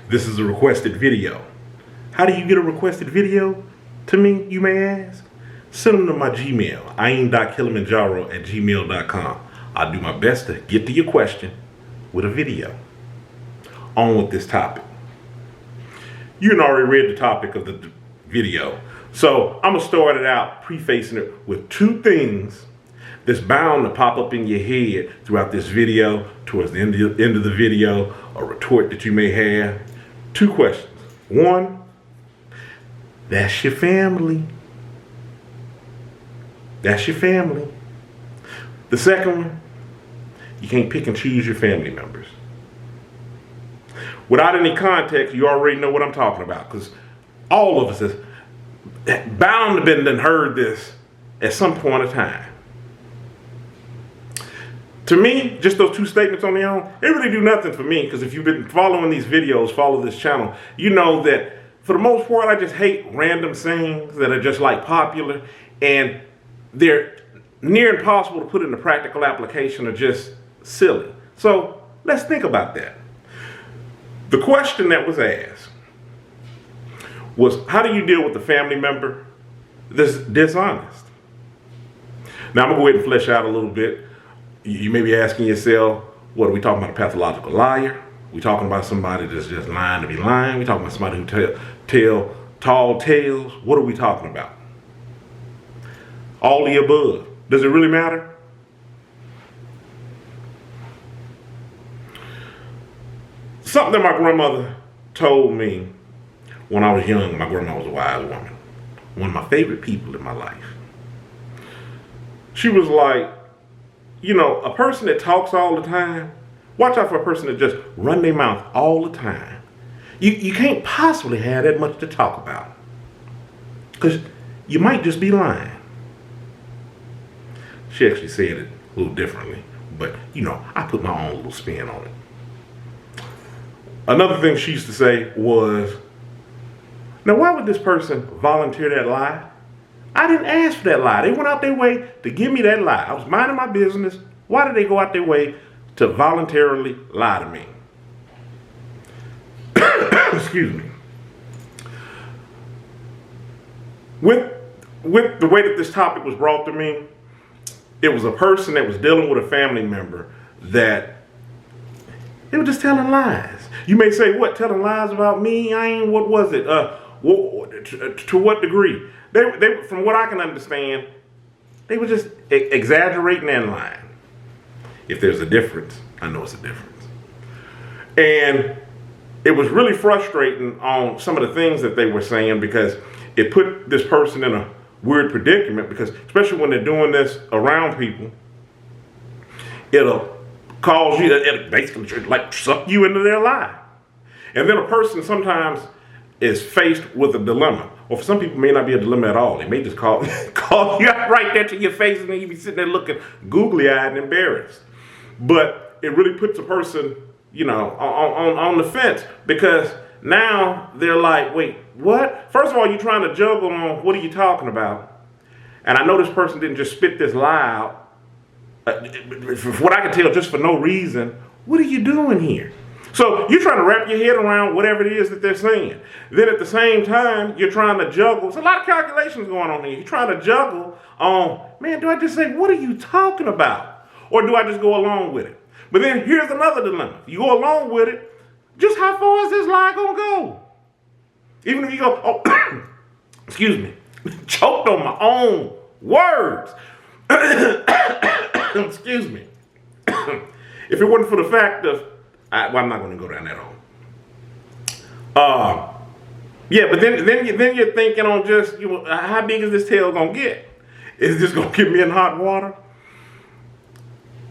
This is a requested video. How do you get a requested video to me, you may ask? Send them to my Gmail, aim.kilimanjaro@gmail.com. I'll do my best to get to your question with a video. On with this topic. You already read the topic of the video. So I'm going to start it out prefacing it with two things that's bound to pop up in your head throughout this video, towards the end of the video, a retort that you may have. Two questions. One, that's your family. That's your family. The second one, you can't pick and choose your family members. Without any context, you already know what I'm talking about, because all of us is bound to been and heard this at some point of time. To me, just those two statements on their own, they really do nothing for me, because if you've been following these videos, follow this channel, you know that for the most part, I just hate random sayings that are just like popular, and they're near impossible to put into practical application or just silly. So let's think about that. The question that was asked was, how do you deal with a family member that's dishonest? Now I'm gonna go ahead and flesh out a little bit. You may be asking yourself, what are we talking about, a pathological liar? We talking about somebody that's just lying to be lying? We talking about somebody who tell tall tales? What are we talking about? All the above. Does it really matter? Something that my grandmother told me when I was young. My grandma was a wise woman. One of my favorite people in my life. She was like, you know, a person that talks all the time, watch out for a person that just run their mouth all the time. You can't possibly have that much to talk about, because you might just be lying. She actually said it a little differently, but you know, I put my own little spin on it. Another thing she used to say was, now why would this person volunteer that lie? I didn't ask for that lie. They went out their way to give me that lie. I was minding my business. Why did they go out their way to voluntarily lie to me? Excuse me. With the way that this topic was brought to me, it was a person that was dealing with a family member that they were just telling lies. You may say, what, telling lies about me? What was it? To what degree? They, from what I can understand, they were just exaggerating and lying. If there's a difference, I know it's a difference. And it was really frustrating on some of the things that they were saying, because it put this person in a weird predicament, because especially when they're doing this around people, it'll cause you, it'll basically like suck you into their lie. And then a person sometimes is faced with a dilemma. Or for some people, it may not be a dilemma at all. They may just call you out right there to your face, and then you be sitting there looking googly-eyed and embarrassed. But it really puts a person, you know, on the fence, because now they're like, wait, what? First of all, you're trying to juggle on what are you talking about? And I know this person didn't just spit this lie out. From what I can tell, just for no reason. What are you doing here? So you're trying to wrap your head around whatever it is that they're saying. Then at the same time, you're trying to juggle. There's a lot of calculations going on here. You're trying to juggle on, man, do I just say, what are you talking about? Or do I just go along with it? But then here's another dilemma. You go along with it, just how far is this lie going to go? Even if you go, oh, excuse me, choked on my own words. Excuse me. If it wasn't for the fact of, I'm not going to go down that hole. Yeah, but then you're thinking on just, you know, how big is this tail going to get? Is this going to get me in hot water?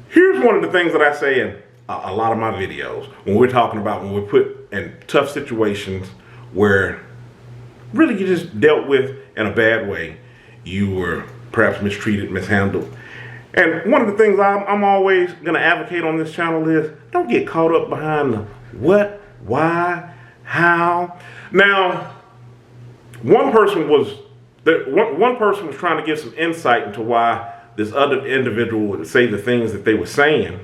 Here's one of the things that I say in a lot of my videos when we're talking about when we're put in tough situations where really you just dealt with in a bad way. You were perhaps mistreated, mishandled. And one of the things I'm always going to advocate on this channel is don't get caught up behind the what, why, how. Now, one person was trying to give some insight into why this other individual would say the things that they were saying.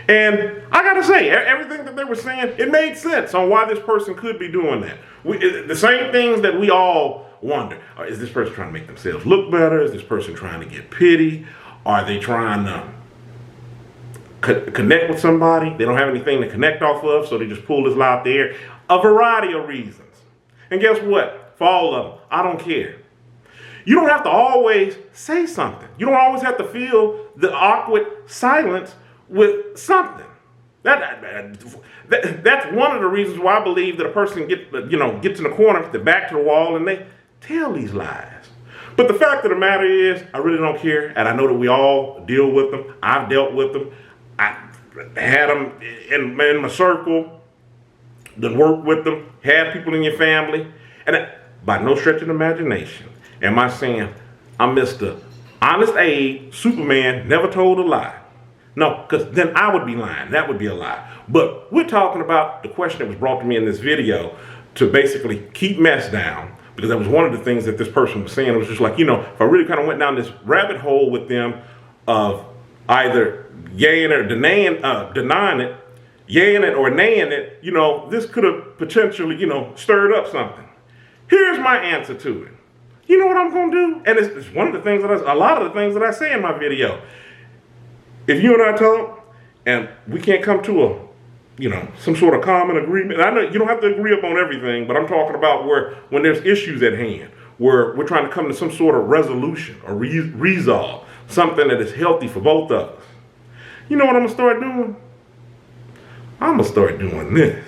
And I gotta say, everything that they were saying, it made sense on why this person could be doing that. The same things that we all wonder. Is this person trying to make themselves look better? Is this person trying to get pity? Are they trying to connect with somebody? They don't have anything to connect off of, so they just pull this out there. A variety of reasons. And guess what? For all of them, I don't care. You don't have to always say something. You don't always have to feel the awkward silence with something. That's one of the reasons why I believe that a person gets in the corner, the back to the wall, and they tell these lies. But the fact of the matter is, I really don't care, and I know that we all deal with them. I've dealt with them. I had them in my circle, done work with them, had people in your family, and by no stretch of the imagination am I saying I'm Mr. Honest Abe, Superman, never told a lie. No, because then I would be lying. That would be a lie. But we're talking about the question that was brought to me in this video to basically keep mess down, because that was one of the things that this person was saying. It was just like, if I really kind of went down this rabbit hole with them of either yaying or denying it, yaying it or naying it, this could have potentially, stirred up something. Here's my answer to it. You know what I'm going to do? And it's one of the things a lot of the things that I say in my video. If you and I talk and we can't come to some sort of common agreement, and I know you don't have to agree upon everything, but I'm talking about when there's issues at hand, where we're trying to come to some sort of resolution or resolve, something that is healthy for both of us. You know what I'm going to start doing? I'm going to start doing this.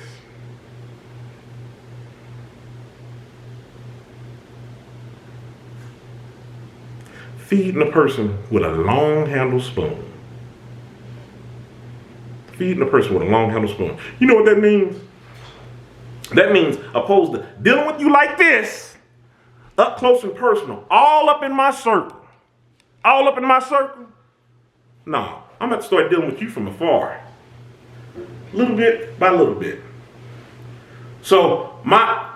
Feeding a person with a long-handled spoon. Feeding a person with a long-handled spoon. You know what that means? That means opposed to dealing with you like this, up close and personal, all up in my circle. All up in my circle? No, I'm going to start dealing with you from afar. Little bit by little bit. So my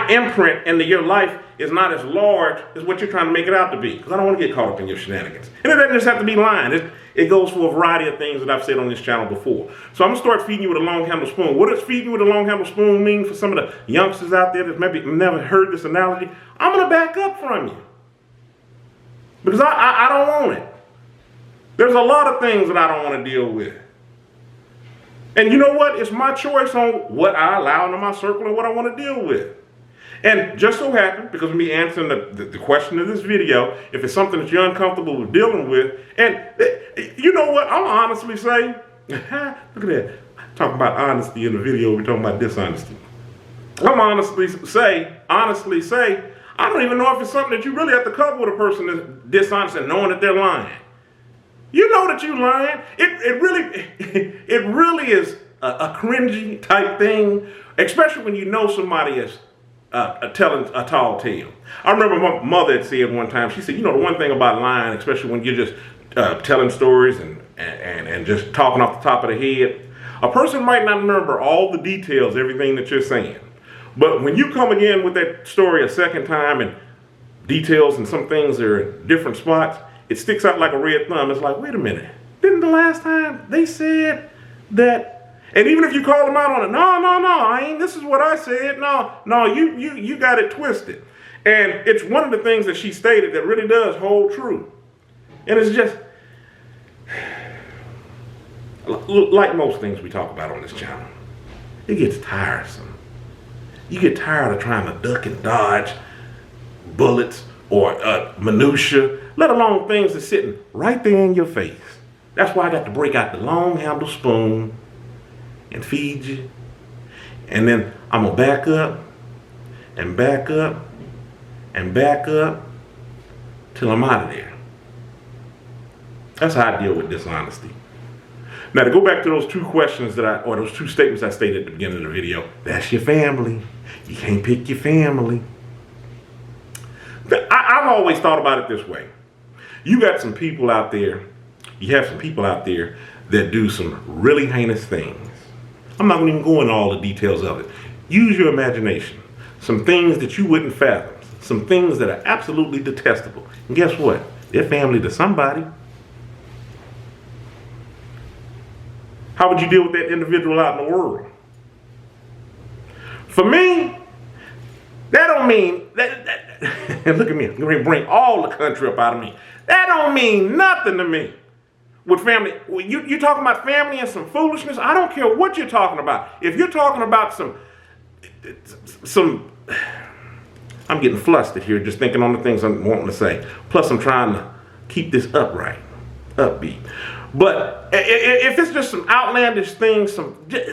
imprint into your life is not as large as what you're trying to make it out to be, because I don't want to get caught up in your shenanigans. And it doesn't just have to be lying. It goes for a variety of things that I've said on this channel before. So I'm going to start feeding you with a long-handled spoon. What does feeding you with a long-handled spoon mean for some of the youngsters out there that maybe never heard this analogy? I'm going to back up from you, because I don't want it. There's a lot of things that I don't want to deal with. And you know what? It's my choice on what I allow into my circle and what I want to deal with. And just so happened, because of me answering the question of this video, if it's something that you're uncomfortable with dealing with, and you know what? I'll honestly say, look at that. Talking about honesty in the video, we're talking about dishonesty. I'm honestly say, I don't even know if it's something that you really have to cover with a person that's dishonest and knowing that they're lying. You know that you're lying. It really is a cringy type thing, especially when you know somebody is telling a tall tale. I remember my mother had said one time, she said, the one thing about lying, especially when you're just telling stories and just talking off the top of the head, a person might not remember all the details, everything that you're saying. But when you come again with that story a second time and details and some things are in different spots, it sticks out like a red thumb. It's like, wait a minute, didn't the last time they said that? And even if you call them out on it, no, this is what I said. No, you got it twisted. And it's one of the things that she stated that really does hold true. And it's just, like most things we talk about on this channel, it gets tiresome. You get tired of trying to duck and dodge bullets or minutia, let alone things that's sitting right there in your face. That's why I got to break out the long-handled spoon and feed you. And then I'm going to back up and back up and back up till I'm out of there. That's how I deal with dishonesty. Now, to go back to those two questions or those two statements I stated at the beginning of the video, that's your family. You can't pick your family. I've always thought about it this way. You have some people out there that do some really heinous things. I'm not going to even go into all the details of it. Use your imagination. Some things that you wouldn't fathom. Some things that are absolutely detestable. And guess what? They're family to somebody. How would you deal with that individual out in the world? For me, that don't mean that look at me, I'm going to bring all the country up out of me. That don't mean nothing to me. With family, you talking about family and some foolishness, I don't care what you're talking about. If you're talking about some I'm getting flustered here just thinking on the things I'm wanting to say. Plus I'm trying to keep this upbeat. But if it's just some outlandish things,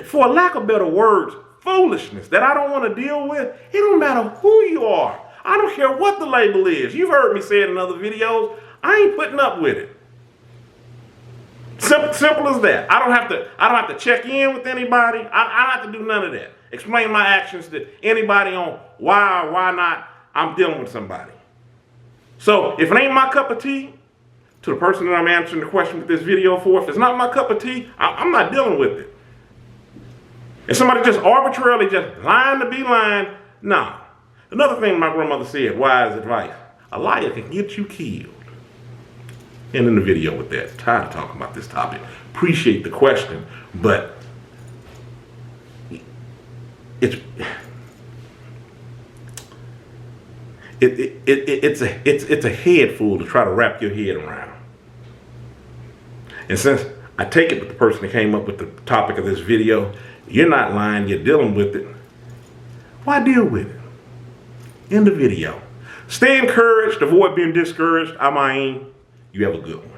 for lack of better words, foolishness that I don't want to deal with, it don't matter who you are. I don't care what the label is. You've heard me say it in other videos. I ain't putting up with it. Simple as that. I don't have to check in with anybody. I don't have to do none of that. Explain my actions to anybody on why or why not I'm dealing with somebody. So if it ain't my cup of tea, to the person that I'm answering the question with this video for, if it's not my cup of tea, I'm not dealing with it. If somebody just arbitrarily just lying to be lying, nah. Another thing my grandmother said, wise advice, a liar can get you killed. And in the video with that, tired of talking about this topic. Appreciate the question, but it's a head full to try to wrap your head around. And since I take it that the person that came up with the topic of this video, you're not lying, you're dealing with it, why deal with it? End the video. Stay encouraged, avoid being discouraged. I'm Ayin. You have a good one.